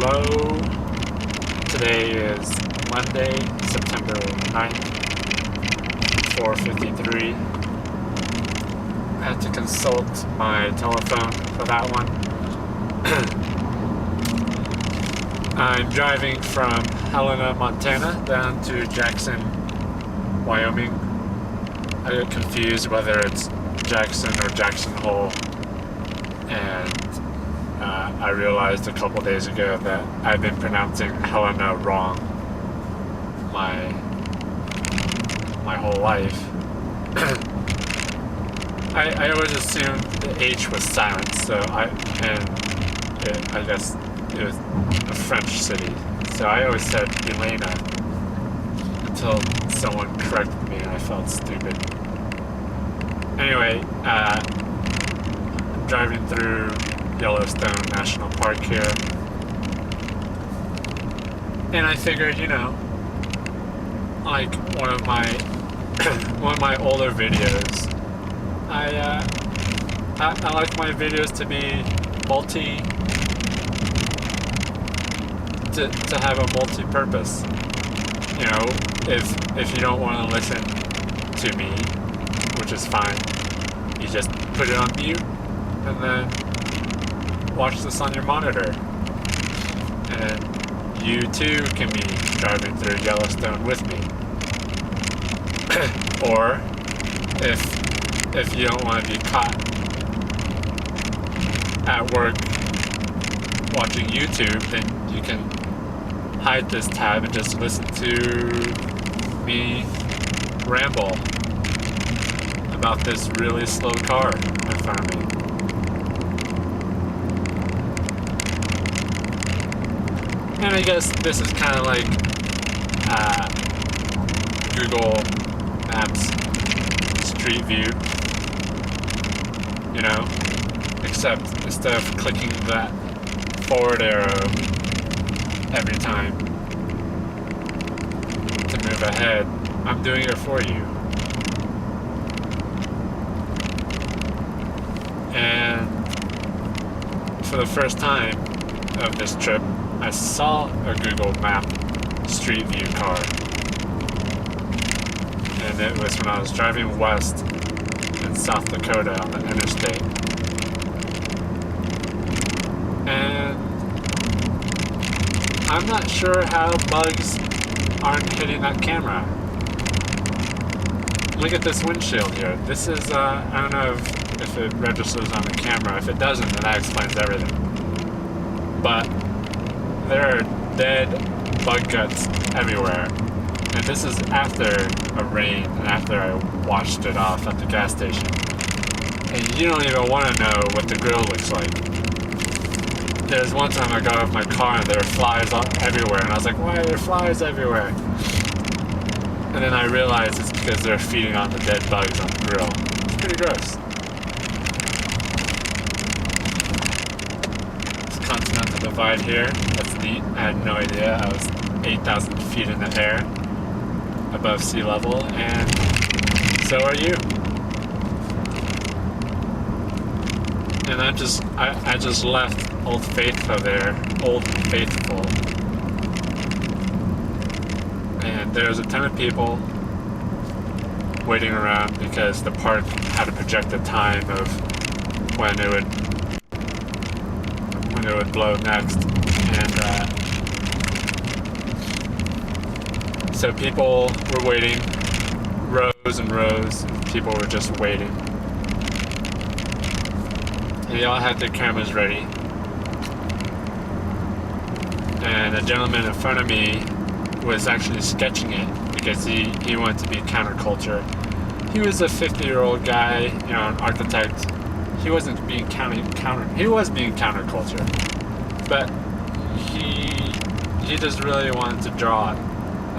Hello. Today is Monday, September 9th, 4:53. I had to consult my telephone for that one. I'm driving from Helena, Montana down to Jackson, Wyoming. I get confused whether it's Jackson or Jackson Hole, and I realized a couple days ago that I've been pronouncing Helena wrong my whole life. I always assumed the H was silent, so I guess it was a French city, so I always said Helena until someone corrected me and I felt stupid. Anyway, I'm driving through Yellowstone National Park here, and I figured, like one of my older videos, I like my videos to be to have a multi-purpose. If you don't want to listen to me, which is fine, you just put it on mute and then watch this on your monitor, and you too can be driving through Yellowstone with me. Or if you don't want to be caught at work watching YouTube, then you can hide this tab and just listen to me ramble about this really slow car in front of me. And I guess this is kind of like Google Maps Street View, except instead of clicking that forward arrow every time to move ahead, I'm doing it for you. And for the first time of this trip, I saw a Google Map Street View car, and it was when I was driving west in South Dakota on the interstate. And I'm not sure how bugs aren't hitting that camera. Look at this windshield here. This is, I don't know if it registers on the camera. If it doesn't, then that explains everything. But there are dead bug guts everywhere. And this is after a rain and after I washed it off at the gas station. And you don't even want to know what the grill looks like. There's one time I got off my car and there were flies everywhere, and I was like, why are there flies everywhere? And then I realized it's because they're feeding on the dead bugs on the grill. It's pretty gross. This continental divide here, that's neat. I had no idea. I was 8,000 feet in the air above sea level, and so are you. And I just left Old Faithful there, Old Faithful, and there's a ton of people waiting around because the park had a projected time of when it would blow next, and so people were waiting, rows and rows of people were just waiting. They all had their cameras ready. And a gentleman in front of me was actually sketching it because he wanted to be counterculture. He was a 50-year-old guy, an architect. He wasn't being he was being counterculture. But he just really wanted to draw it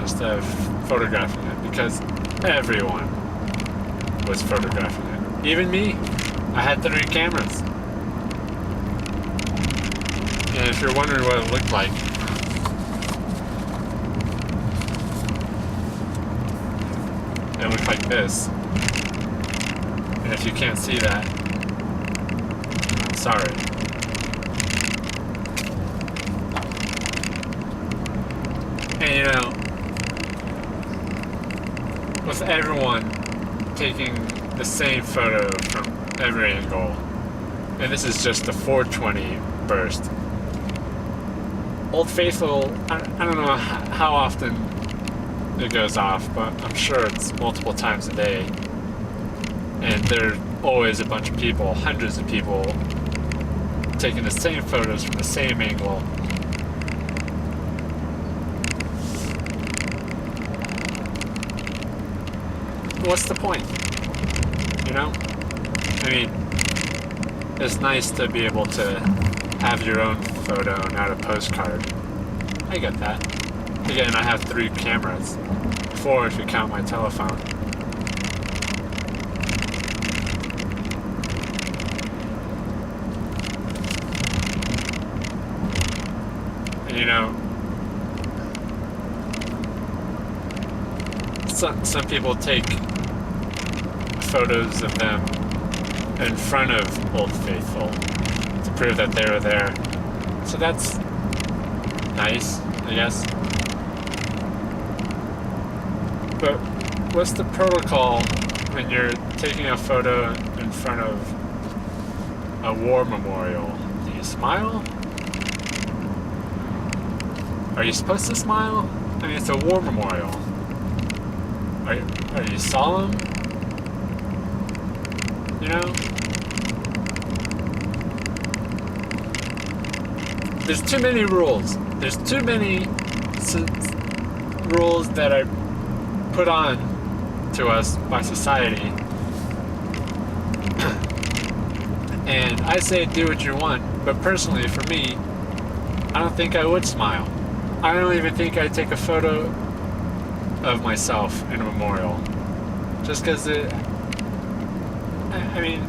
instead of photographing it, because everyone was photographing it. Even me. I had 3 cameras. And if you're wondering what it looked like, it looked like this. And if you can't see that, I'm sorry. And you know, with everyone taking the same photo from every angle, and this is just the 420 burst. Old Faithful, I don't know how often it goes off, but I'm sure it's multiple times a day. And there are always a bunch of people, hundreds of people, taking the same photos from the same angle. What's the point? You know? I mean, it's nice to be able to have your own photo, not a postcard. I get that. Again, I have 3 cameras. 4 if you count my telephone. And you know, some people take photos of them in front of Old Faithful to prove that they were there. So that's nice, I guess. But what's the protocol when you're taking a photo in front of a war memorial? Do you smile? Are you supposed to smile? I mean, it's a war memorial. Are you solemn? You know? There's too many rules. There's too many rules that are put on to us by society. And I say do what you want, but personally for me, I don't think I would smile. I don't even think I'd take a photo of myself in a memorial. Just because I mean,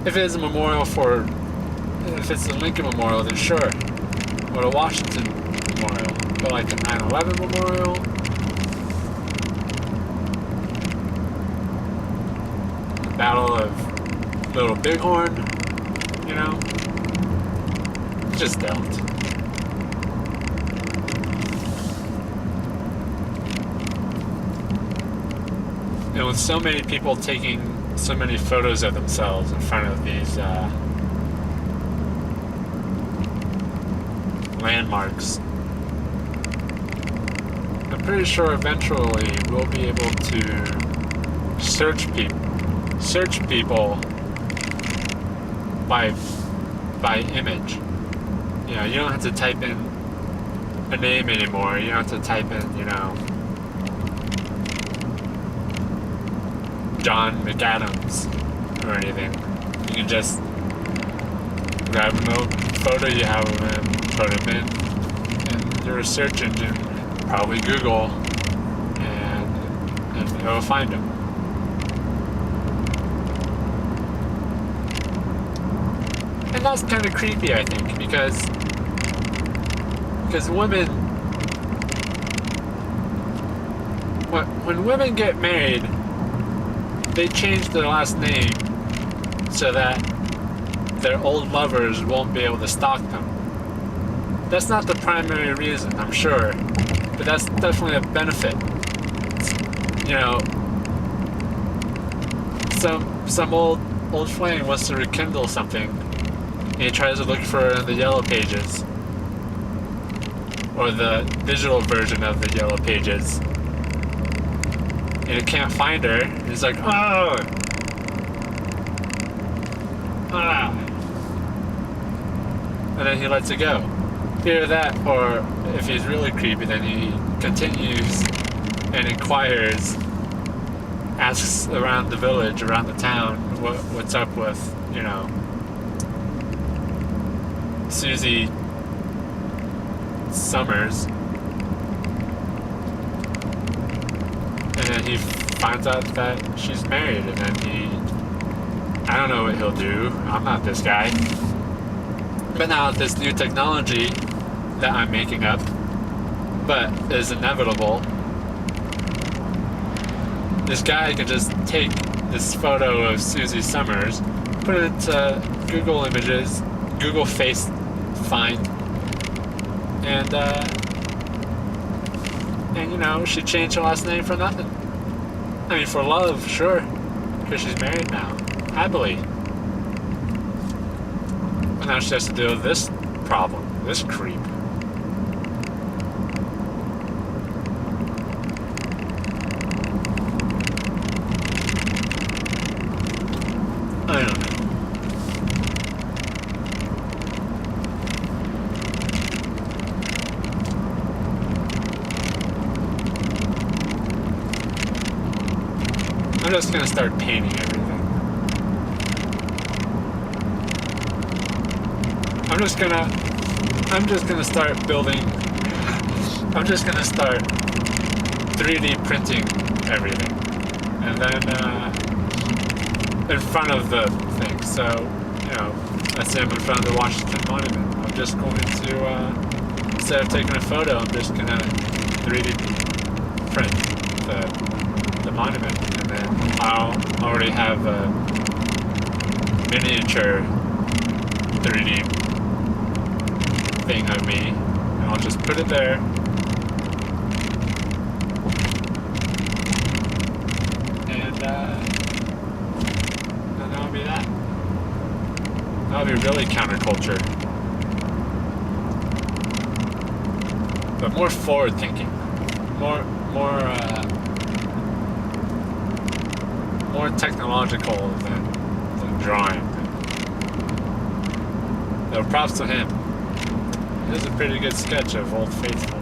if it's a memorial if it's a Lincoln Memorial, then sure. Or a Washington Memorial. But like a 9/11 Memorial? The Battle of Little Bighorn? You know? Just don't. And with so many people taking so many photos of themselves in front of these landmarks, I'm pretty sure eventually we'll be able to search people by image. You know, you don't have to type in a name anymore. You don't have to type in, you know, John McAdams or anything. You can just grab an old photo you have of him, put him in your search engine, probably Google, and it'll find him. And that's kind of creepy, I think, because women, when women get married, they change their last name so that their old lovers won't be able to stalk them. That's not the primary reason, I'm sure, but that's definitely a benefit. You know, some old flame wants to rekindle something, and he tries to look for her in the Yellow Pages, or the digital version of the Yellow Pages. And he can't find her. He's like, oh! Ah! And then he lets it go. Either that, or if he's really creepy, then he continues and inquires, asks around the village, around the town, what's up with, you know, Susie Summers. And then he finds out that she's married, and then I don't know what he'll do. I'm not this guy. But now with this new technology that I'm making up, but is inevitable, this guy can just take this photo of Susie Summers, put it into Google Images, Google Face Find, And you know, she changed her last name for nothing. I mean, for love, sure, because she's married now, happily. But now she has to deal with this problem, this creep. I don't know. I'm just gonna start painting everything. I'm just gonna start building. I'm just gonna start 3D printing everything, and then in front of the thing. So, you know, let's say I'm in front of the Washington Monument. I'm just going to instead of taking a photo, I'm just gonna 3D print the monument, and then I'll already have a miniature 3D thing of me, and I'll just put it there. And that'll be that. That'll be really counterculture. But more forward thinking. More technological than drawing. So props to him. It is a pretty good sketch of Old Faithful.